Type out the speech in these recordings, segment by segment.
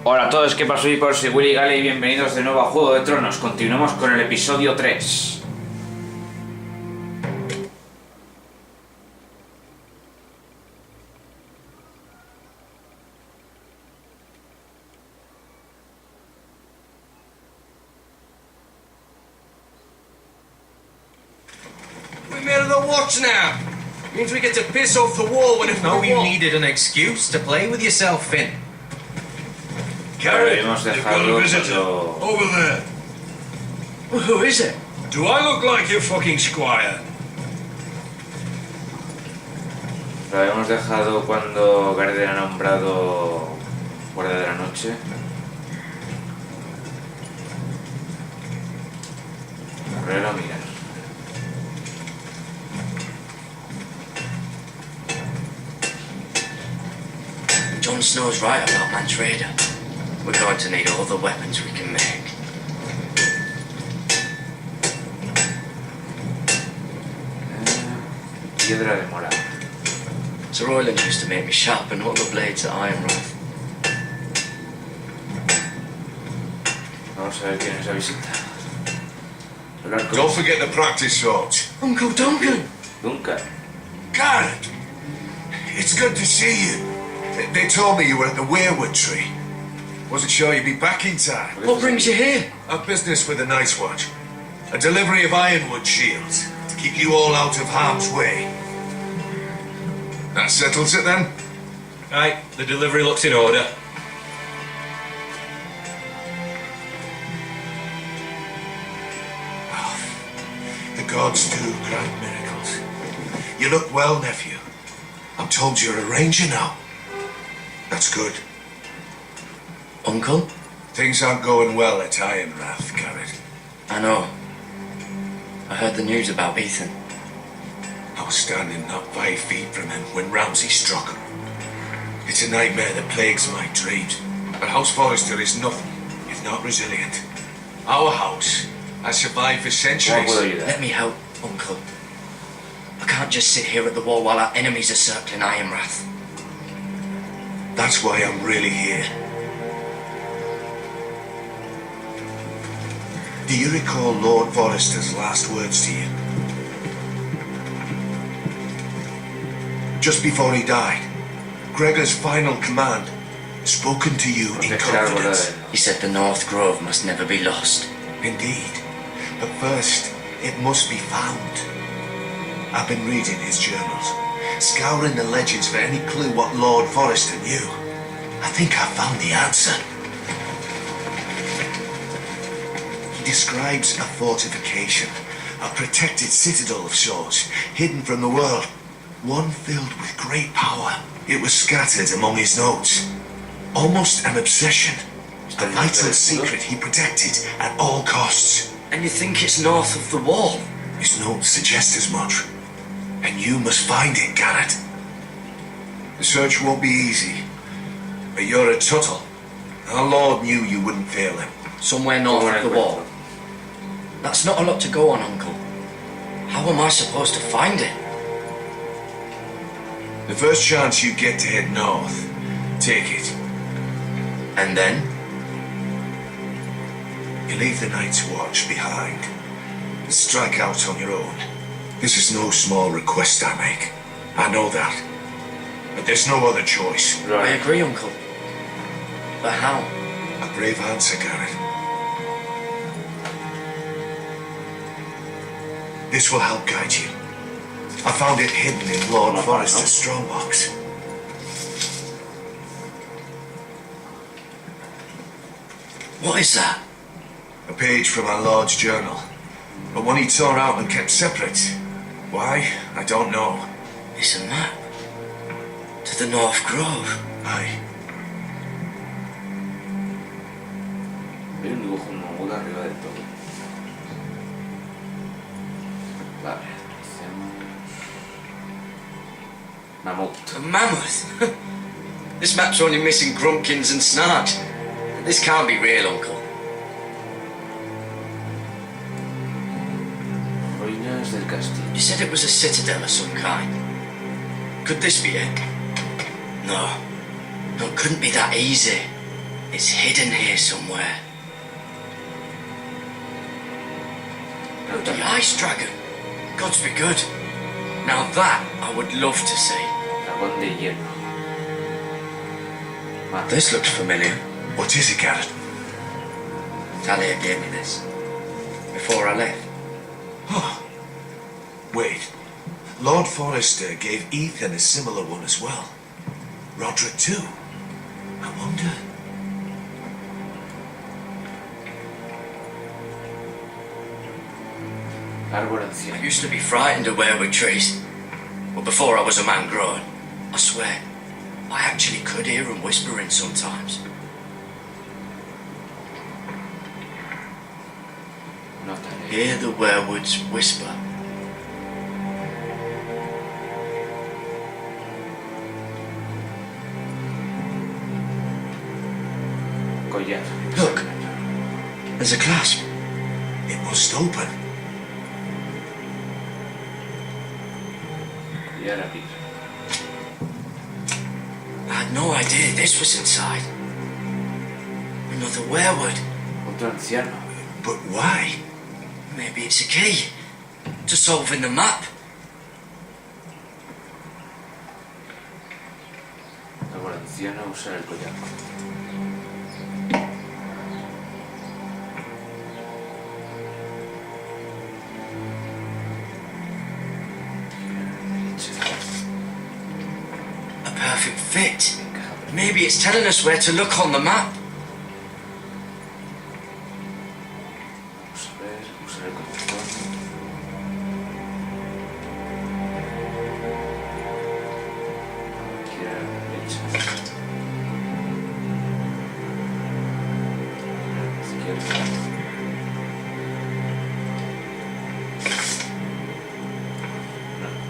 Hola a todos, ¿qué pasó? Soy Willy Gale y bienvenidos de nuevo a Juego de Tronos. Continuamos con el episodio 3. We made the watch now. Means we get to piss off the wall when it's No, you needed an excuse to play with yourself, Finn. Garrett, Hemos you've got a dejado visitor. cuando- Over there. Well, who is it? Do I look like your fucking squire? Lo habíamos dejado cuando Gareth era nombrado guardia de la noche. Herrero, mira. Jon Snow's right about Mantraider. We're going to need all the weapons we can make. Piedra de mora. Sir Royland used to make me sharpen all the blades at Ironwrath. Vamos a ver quién es la visita. Hablar con Don't forget the practice swords. Uncle Duncan! Duncan. Garrett, it's good to see you. They told me you were at the Weirwood Tree. Wasn't sure you'd be back in time. What brings you here? A business with the Night's Watch. A delivery of ironwood shields to keep you all out of harm's way. That settles it then? Right, the delivery looks in order. The gods do grant miracles. You look well, nephew. I'm told you're a ranger now. That's good. Uncle? Things aren't going well at Ironwrath, Garrett. I know. I heard the news about Ethan. I was standing not 5 feet from him when Ramsay struck him. It's a nightmare that plagues my dreams. But House Forrester is nothing if not resilient. Our house has survived for ¿Cómo centuries. puedo ayudar? Let me help, Uncle. I can't just sit here at the wall while our enemies are circling Ironwrath. That's why I'm really here. Do you recall Lord Forrester's last words to you? Just before he died, Gregor's final command, spoken to you in Proteger arboleda confidence. del norte. He said the North Grove must never be lost. Indeed. But first, it must be found. I've been reading his journals, scouring the legends for any clue what Lord Forrester knew. I think I found the answer. He describes a fortification, a protected citadel of sorts, hidden from the world, one filled with great power. It was scattered among his notes, almost an obsession, a vital secret he protected at all costs. And you think it's north of the wall? His notes suggest as much, and you must find it, Garrett. The search won't be easy, but you're a Tuttle. Our Lord knew you wouldn't fail him. Somewhere north of the wall. That's not a lot to go on, Uncle. How am I supposed to find it? The first chance you get to head north, take it. And then? You leave the Night's Watch behind and strike out on your own. This is no small request I make. I know that. But there's no other choice. I Right. agree, Uncle. But how? A brave answer, Garrett. This will help guide you. I found it hidden in Lord Forrester's strongbox. What is that? A page from our Lord's journal. But one he tore out and kept separate. Why? I don't know. It's a map. To the North Grove. Aye. Hay un dibujo muy arriba del todo. Vale. Hacemos... Mamut. A mammoth? This map's only missing Grumpkins and Snarks. This can't be real, Uncle. Ruinas del castillo. You said it was a citadel of some kind. Could this be it? No. No, it couldn't be that easy. It's hidden here somewhere. The ice dragon. Gods be good. Now that I would love to see. Dragón de hielo. This looks familiar. What is it, Garrett? Talia gave me this before I left. Oh. Wait. Lord Forrester gave Ethan a similar one as well. Roderick too. I wonder. Árbol I anciano. used to be frightened of weirwood trees, but before I was a man grown, I swear, I actually could hear them whispering sometimes. Notaré. Hear the weirwoods whisper. Collar. Look, there's a clasp. It must open. Collar a piedra. I had no idea this was inside. Another weirwood. Otro anciano. But why? Maybe it's a key to solving the map. Árbol anciano, usar el collar. A perfect fit. Maybe it's telling us where to look on the map. Vamos a ver, usar el corazón. Aquí a la derecha. Izquierda.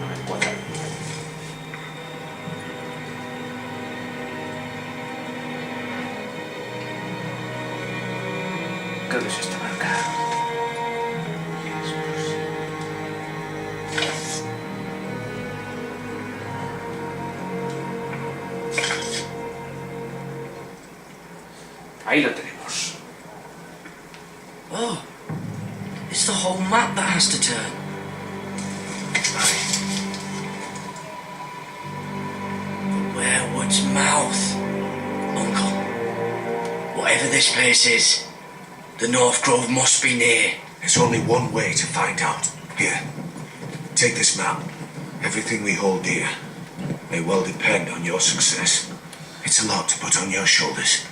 No me cuadra. Creo que es esta marca. Ahí lo tenemos. Oh, it's the whole map that has to turn. The weirwood's mouth. Uncle, whatever this place is, the North Grove must be near. There's only one way to find out. Here, take this map. Everything we hold dear may well depend on your success. It's a lot to put on your shoulders.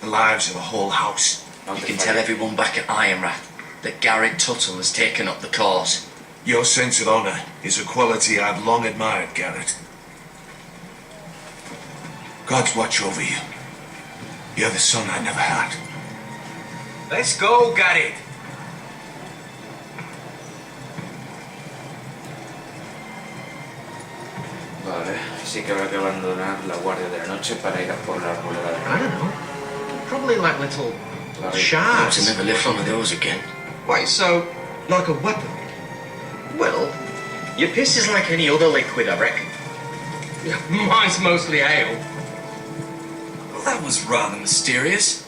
The lives of a whole house. You can tell everyone back at Ironrath that Garrett Tuttle has taken up the cause. Your sense of honor is a quality I've long admired, Garrett. God's watch over you. You're the son I never had. Let's go, Garrett. Vale, sí que habrá que abandonar la guardia de la noche para ir a por la arboleda de I don't know. Probably like little la To shards. never lift one of those again. Wait, so like a weapon? Well, your piss is like any other liquid, I reckon. Mine's mostly ale. Well, that was rather mysterious.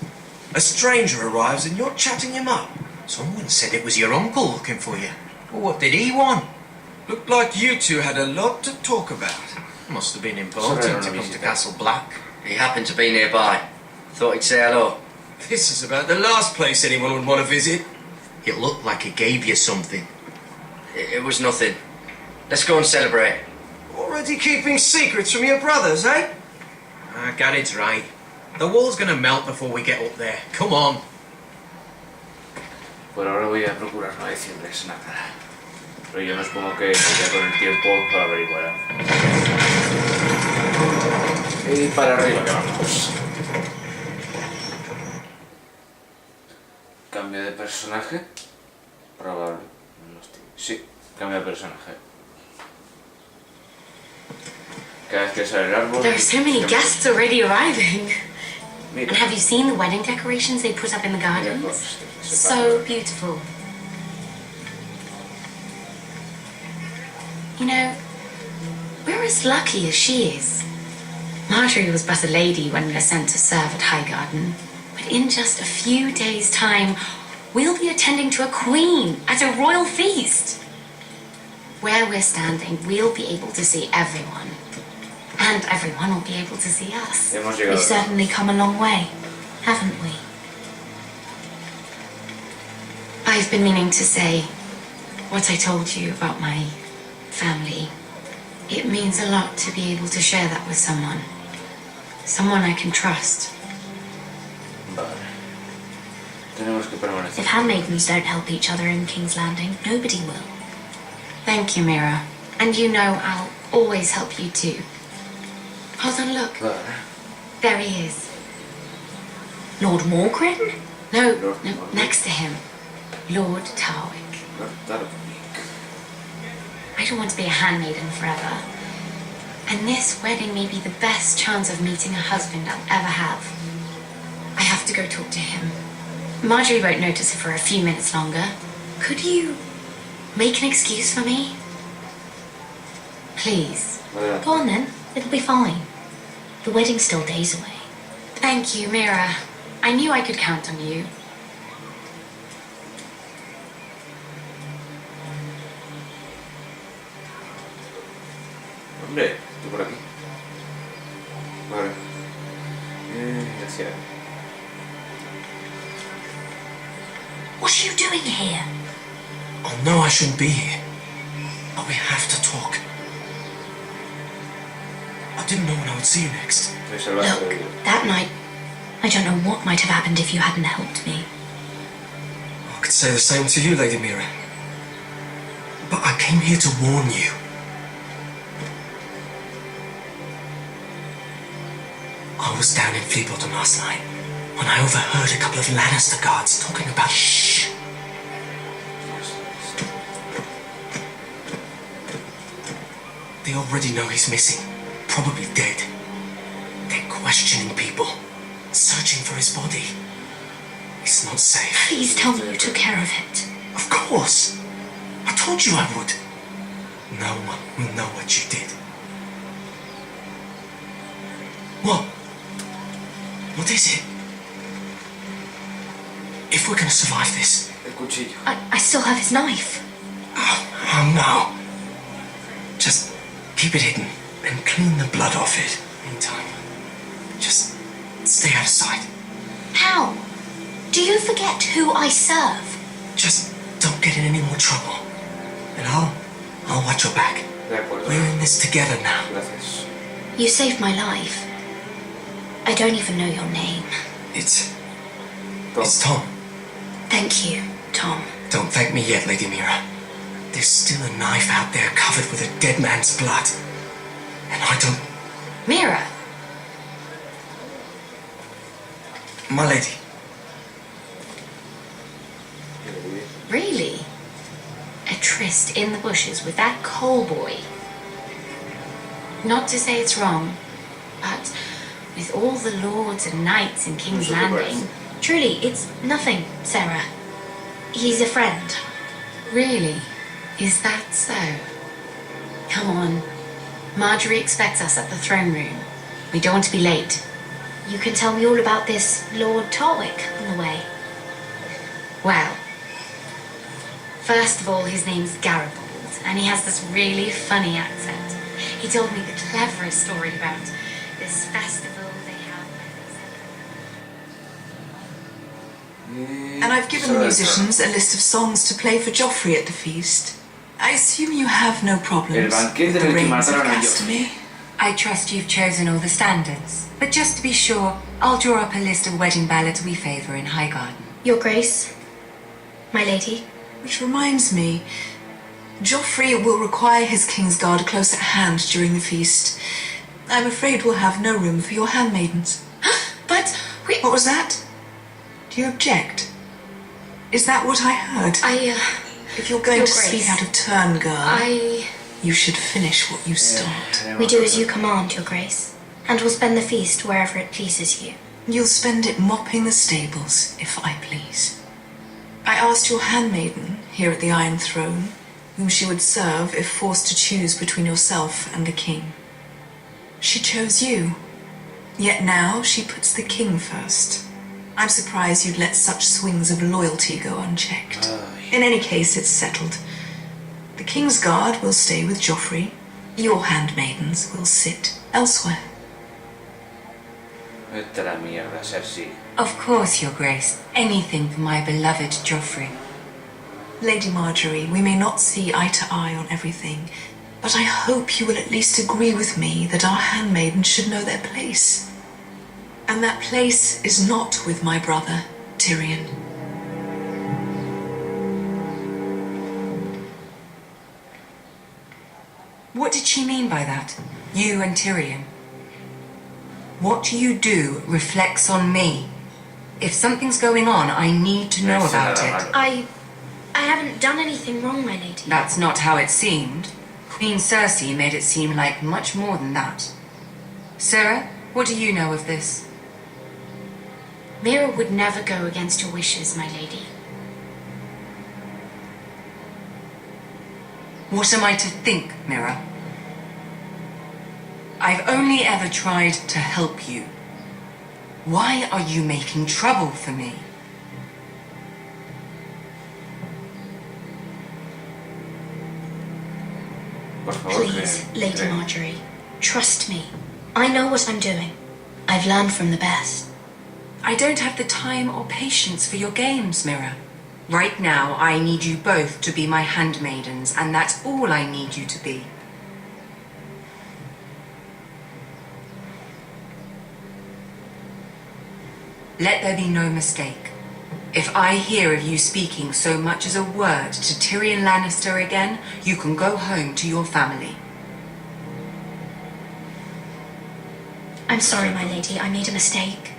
A stranger arrives and you're chatting him up. Someone said it was your uncle looking for you. Well, what did he want? Looked like you two had a lot to talk about. Must have been Sorry, important to no, come to no. Castle Black. He happened to be nearby. Thought he'd say hello. This is about the last place anyone would want to visit. It looked like he gave you something. It was nothing. Let's go and celebrate. Already keeping secrets from your brothers, eh? Garrett's right. The wall's gonna melt before we get up there. Come on. Por ahora voy a procurar no decirles nada. Pero yo me supongo que ya con el tiempo lo averiguarán. Y para arriba que vamos. Cambio de personaje. Probable. No estoy... Sí, cambio de personaje. Cada vez que sale el árbol... There are so many guests already arriving. Mira. And have you seen the wedding decorations they put up in the gardens? So beautiful. You know, we're as lucky as she is. Marjorie was but a lady when we were sent to serve at Highgarden. But in just a few days' time, we'll be attending to a queen at a royal feast. Where we're standing, we'll be able to see everyone. And everyone will be able to see us. Hemos We've llegado. certainly come a long way, haven't we? I've been meaning to say what I told you about my family. It means a lot to be able to share that with someone. Someone I can trust. Vale. Tenemos que permanecer. If handmaidens don't help each other in King's Landing, nobody will. Thank you, Mira. And you know I'll always help you too. Hold on, look. Vale. There he is. Lord Morgren? No, Lord no, Morgren. next to him. Lord Tarwick. Claro. I don't want to be a handmaiden forever. And this wedding may be the best chance of meeting a husband I'll ever have. I have to go talk to him. Marjorie won't notice it for a few minutes longer. Could you make an excuse for me? Please. Go on then. It'll be fine. The wedding's still days away. Thank you, Mira. I knew I could count on you. Hombre, tú por aquí. Vale. Gracias. What are you doing here? Oh no, I shouldn't be here. But we have to talk. I didn't know when I would see you next. Soy salvaje de Look, vida. that night, I don't know what might have happened if you hadn't helped me. I could say the same to you, Lady Mira. But I came here to warn you. I was down in Fleabottom last night when I overheard a couple of Lannister guards talking about... Shh! They already know he's missing, probably dead. They're questioning people, searching for his body. He's not safe. Please tell me you took care of it. Of course! I told you I would. No one will know what you did. What? What is it? If we're gonna survive this... El cuchillo. I still have his knife. Oh no. Just keep it hidden and clean the blood off it. Meantime, just stay out of sight. How? Do you forget who I serve? Just don't get in any more trouble. And I'll watch your back. De acuerdo. We're in this together now. Gracias. You saved my life. I don't even know your name. It's Tom. Tom. Thank you, Tom. Don't thank me yet, Lady Mira. There's still a knife out there covered with a dead man's blood. And I don't... Mira, My lady. really? A tryst in the bushes with that coal boy? Not to say it's wrong, but with all the lords and knights in King's Landing, Truly, it's nothing, Sarah. He's a friend. really? Is that so? Come on. Marjorie expects us at the throne room. We don't want to be late. You can tell me all about this Lord Tarwick on the way. Well, first of all, his name's Garibaldi, and he has this really funny accent. He told me the cleverest story about this festival they have. And I've given the musicians a list of songs to play for Joffrey at the feast. I assume you have no El problems banquete with the en el que reigns of mataron a Castamere. I trust you've chosen all the standards. But just to be sure, I'll draw up a list of wedding ballads we favour in Highgarden. Your Grace, my lady. Which reminds me, Joffrey will require his Kingsguard close at hand during the feast. I'm afraid we'll have no room for your handmaidens. But we... What was that? Do you object? Is that what I heard? If you're going Your to speak Grace. out of turn, girl, I... you should finish what you start. We do as you command, Your Grace, and will spend the feast wherever it pleases you. You'll spend it mopping the stables, if I please. I asked your handmaiden, here at the Iron Throne, whom she would serve if forced to choose between yourself and the king. She chose you. Yet now she puts the king first. I'm surprised you'd let such swings of loyalty go unchecked. In any case, it's settled. The king's guard will stay with Joffrey. Your handmaidens will sit elsewhere. Vete a la mierda, Cersei. Of course, Your Grace. Anything for my beloved Joffrey. Lady Marjorie, we may not see eye to eye on everything, but I hope you will at least agree with me that our handmaidens should know their place. And that place is not with my brother, Tyrion. What did she mean by that? You and Tyrion? What you do reflects on me. If something's going on, I need to know about it. I haven't done anything wrong, my lady. That's not how it seemed. Queen Cersei made it seem like much more than that. Sarah, what do you know of this? Mira would never go against your wishes, my lady. What am I to think, Mira? I've only ever tried to help you. Why are you making trouble for me? Please, Lady Marjorie, trust me. I know what I'm doing. I've learned from the best. I don't have the time or patience for your games, Mira. Right now, I need you both to be my handmaidens, and that's all I need you to be. Let there be no mistake. If I hear of you speaking so much as a word to Tyrion Lannister again, you can go home to your family. I'm sorry, my lady. I made a mistake.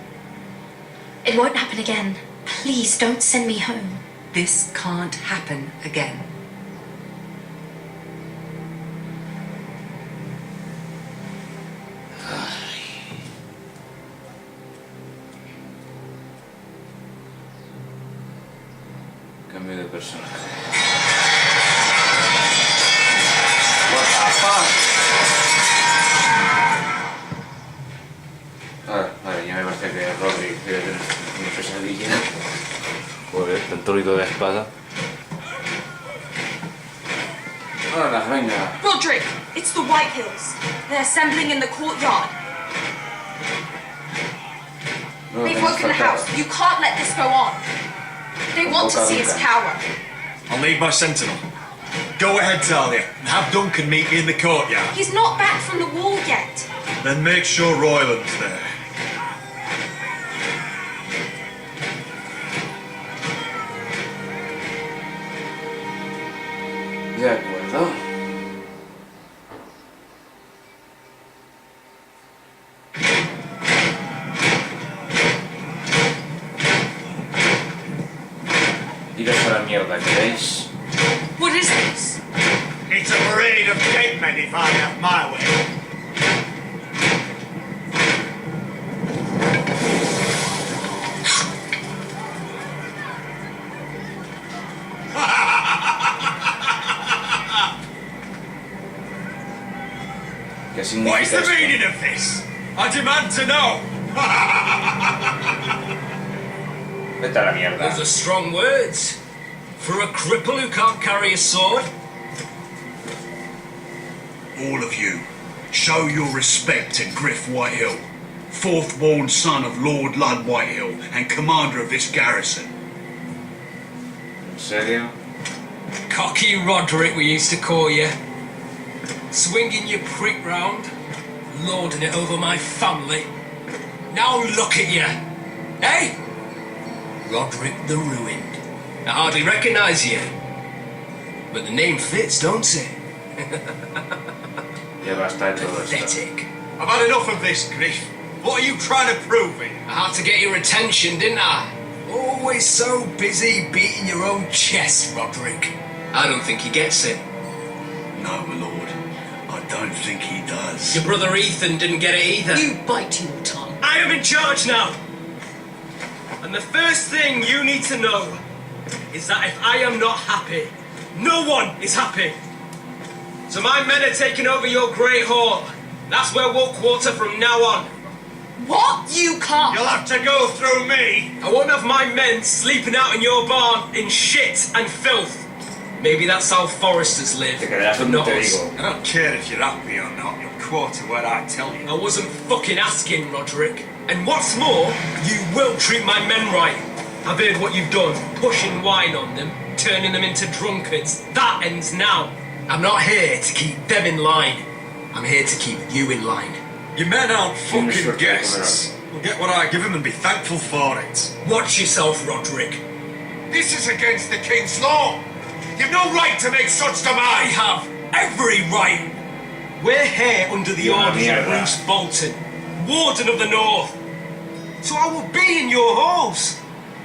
It won't happen again. Please don't send me home. This can't happen again. Cambio de personaje. What the fuck? Vale, ya me parece que Rodri debe tener una pesadilla. Joder, tanto ruido de espada. Hola, venga. Roderick, it's the White Hills. They're assembling in the courtyard. No, They've woken the house. You can't let this go on. They want to see its power. I'll leave my sentinel. Go ahead, Talia, and have Duncan meet me in the courtyard. He's not back from the wall yet. Then make sure Royland's there. De acuerdo. Iros a la mierda, ¿queréis? What is this? It's a parade of dead men if I have my way. ¿Qué significa What is the esto? meaning of this? I demand to know. Vete a la mierda. Those are strong words. For a cripple who can't carry a sword? All of you, show your respect to Griff Whitehill, fourth-born son of Lord Lud Whitehill and commander of this garrison. ¿En serio? Cocky Roderick, we used to call you. Swinging your prick round, lording it over my family. Now look at you. Hey? Roderick the Ruined. I hardly recognise you. But the name fits, don't it? Ya basta de todo esto. Pathetic. I've had enough of this, Griff. What are you trying to prove here? I had to get your attention, didn't I? Always so busy beating your own chest, Roderick. I don't think he gets it. No, my lord, I don't think he does. Your brother Ethan didn't get it either. You bite your tongue. I am in charge now. And the first thing you need to know is that if I am not happy, no one is happy. So my men are taking over your great hall. That's where we'll quarter from now on. What? You can't. You'll have to go through me. I won't have my men sleeping out in your barn in shit and filth. Maybe that's how foresters live, but not us. I don't care if you're happy or not. You'll quote what I tell you. I wasn't fucking asking, Roderick. And what's more, you will treat my men right. I've heard what you've done, pushing wine on them, turning them into drunkards. That ends now. I'm not here to keep them in line. I'm here to keep you in line. Your men aren't fucking guests. We'll get what I give them and be thankful for it. Watch yourself, Roderick. This is against the king's law. You've no right to make such demands. I have every right. We're here under the orders of Bruce Bolton, Warden of the North. So I will be in your halls.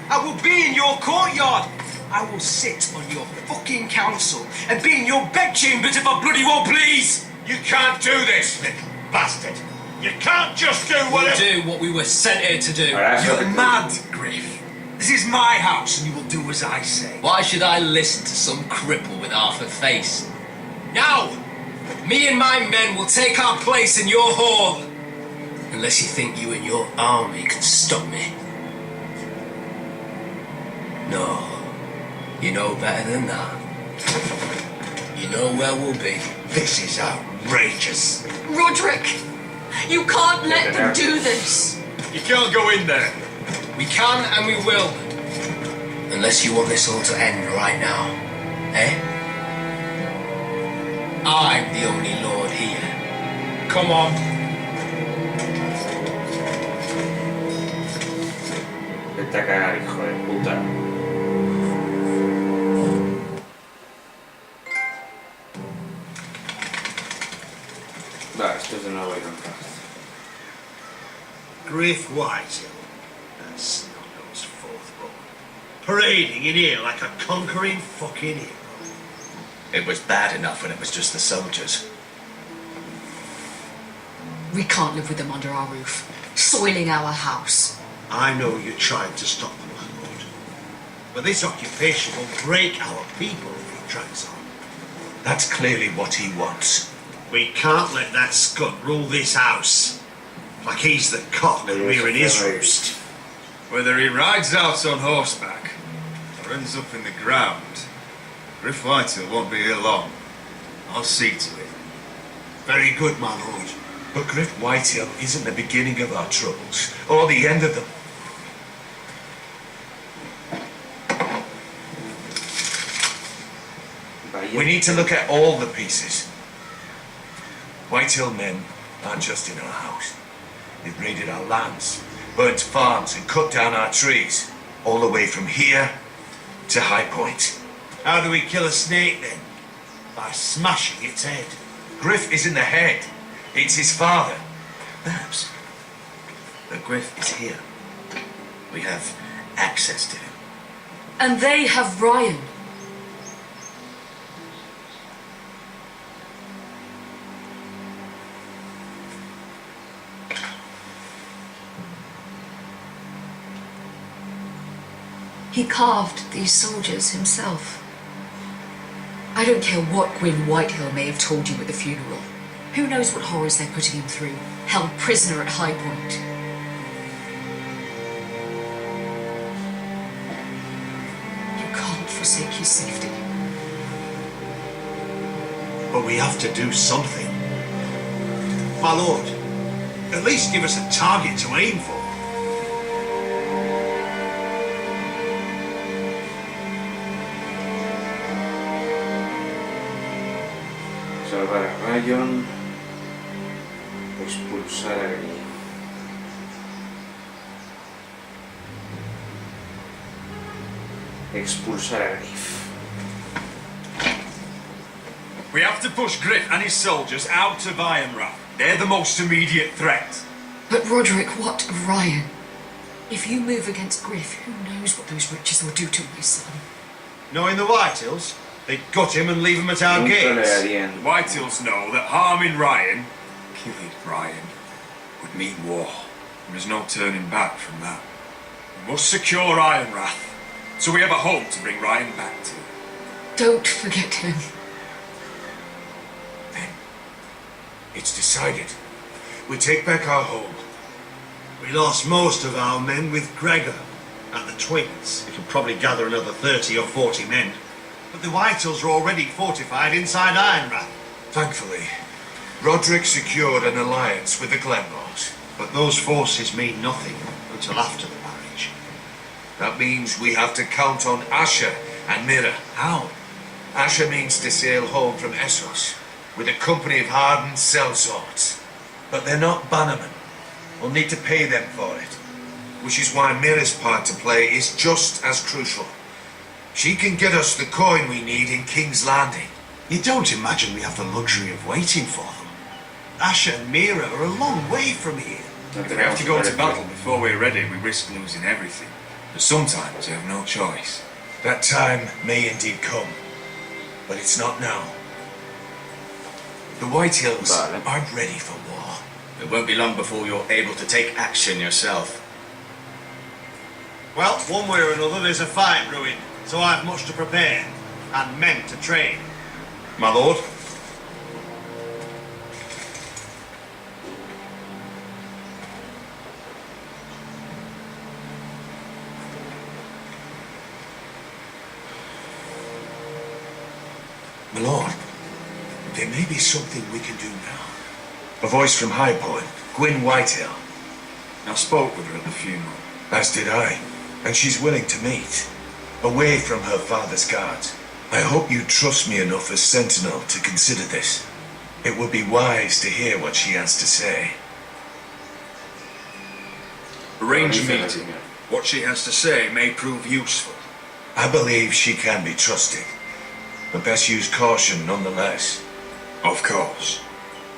I will be in your courtyard. I will sit on your fucking council and be in your bedchambers if I bloody well please. You can't do this, little bastard. You can't just do We'll whatever. do what we were sent here to do. You're mad, Griff. This is my house and you will do as I say. Why should I listen to some cripple with half a face? Now, me and my men will take our place in your hall. Unless you think you and your army can stop me. No, you know better than that. You know where we'll be. This is outrageous. Roderick, you can't let them do this. You can't go in there. We can and we will. Unless you want this all to end right now. Eh? I'm the only lord here. Come on. Vete a cagar, hijo de puta. Va, esto es de nuevo ir en paz. Griff Whitehill, that snot-nosed fourth-born, parading in here like a conquering fucking hero. It was bad enough when it was just the soldiers. We can't live with them under our roof, soiling our house. I know you're trying to stop them, my lord. But this occupation will break our people if it drags on. That's clearly what he wants. We can't let that scud rule this house. Like he's the cock and we're in his roost. Whether he rides out on horseback or ends up in the ground, Griff Whitehill won't be here long. I'll see to it. Very good, my lord. But Griff Whitehill isn't the beginning of our troubles, or the end of them. We need to look at all the pieces. Whitehill men aren't just in our house. They've raided our lands, burnt farms and cut down our trees, all the way from here to High Point. How do we kill a snake then? By smashing its head. Griff isn't the head, it's his father. Perhaps. But Griff is here. We have access to him. And they have Ryan. He carved these soldiers himself. I don't care what Gwyn Whitehill may have told you at the funeral. Who knows what horrors they're putting him through, held prisoner at High Point. You can't forsake his safety. But we have to do something. My lord, at least give us a target to aim for. Salvar a Ryan, expulsar a Griff. Expulsar a Griff. We have to push Griff and his soldiers out of Ironrath. They're the most immediate threat. But Roderick, what of Ryan? If you move against Griff, who knows what those riches will do to my son? Knowing the Whitehills, they'd gut him and leave him at our Nunca le gates. harían. The Whitehills know that harming Ryan, killing Ryan, would mean war. There's no turning back from that. We must secure Ironrath, so we have a home to bring Ryan back to. Don't forget him. Then, it's decided. We take back our home. We lost most of our men with Gregor at the Twins. We can probably gather another 30 or 40 men. But the Whitehills are already fortified inside Ironrath. Thankfully, Roderick secured an alliance with the Glenmores. But those forces mean nothing until after the marriage. That means we have to count on Asher and Mira. How? Asher means to sail home from Essos with a company of hardened sellswords. But they're not bannermen. We'll need to pay them for it. Which is why Mira's part to play is just as crucial. She can get us the coin we need in King's Landing. You don't imagine we have the luxury of waiting for them. Asher and Mira are a long way from here. If we have to go to battle before we're ready, we risk losing everything. But sometimes you have no choice. That time may indeed come, but it's not now. The Whitehills aren't ready for war. It won't be long before you're able to take action yourself. Well, one way or another, there's a fight brewing, so I've much to prepare, and men to train. My lord? My lord, there may be something we can do now. A voice from High Point, Gwyn Whitehill. I spoke with her at the funeral. As did I, and she's willing to meet, away from her father's guards. I hope you trust me enough as Sentinel to consider this. It would be wise to hear what she has to say. Arrange a meeting. What she has to say may prove useful. I believe she can be trusted, but best use caution nonetheless. Of course.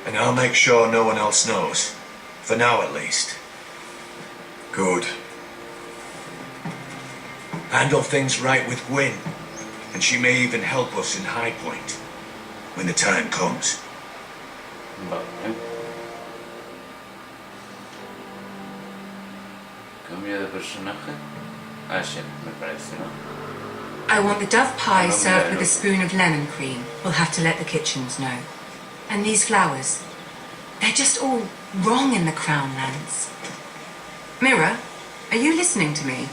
And I'll make sure no one else knows, for now at least. Good. Handle things right with Gwyn, and she may even help us in High Point, when the time comes. Vale. Cambio de personaje. Asher, me parece, ¿no? I want the dove pie served with a spoon of lemon cream. We'll have to let the kitchens know. And these flowers. They're just all wrong in the Crown lands. Mira, are you listening to me?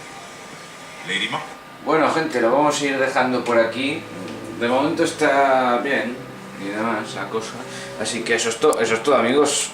Lady Ma. Bueno, gente, lo vamos a ir dejando por aquí. De momento está bien y demás la cosa. Así que eso es todo, amigos.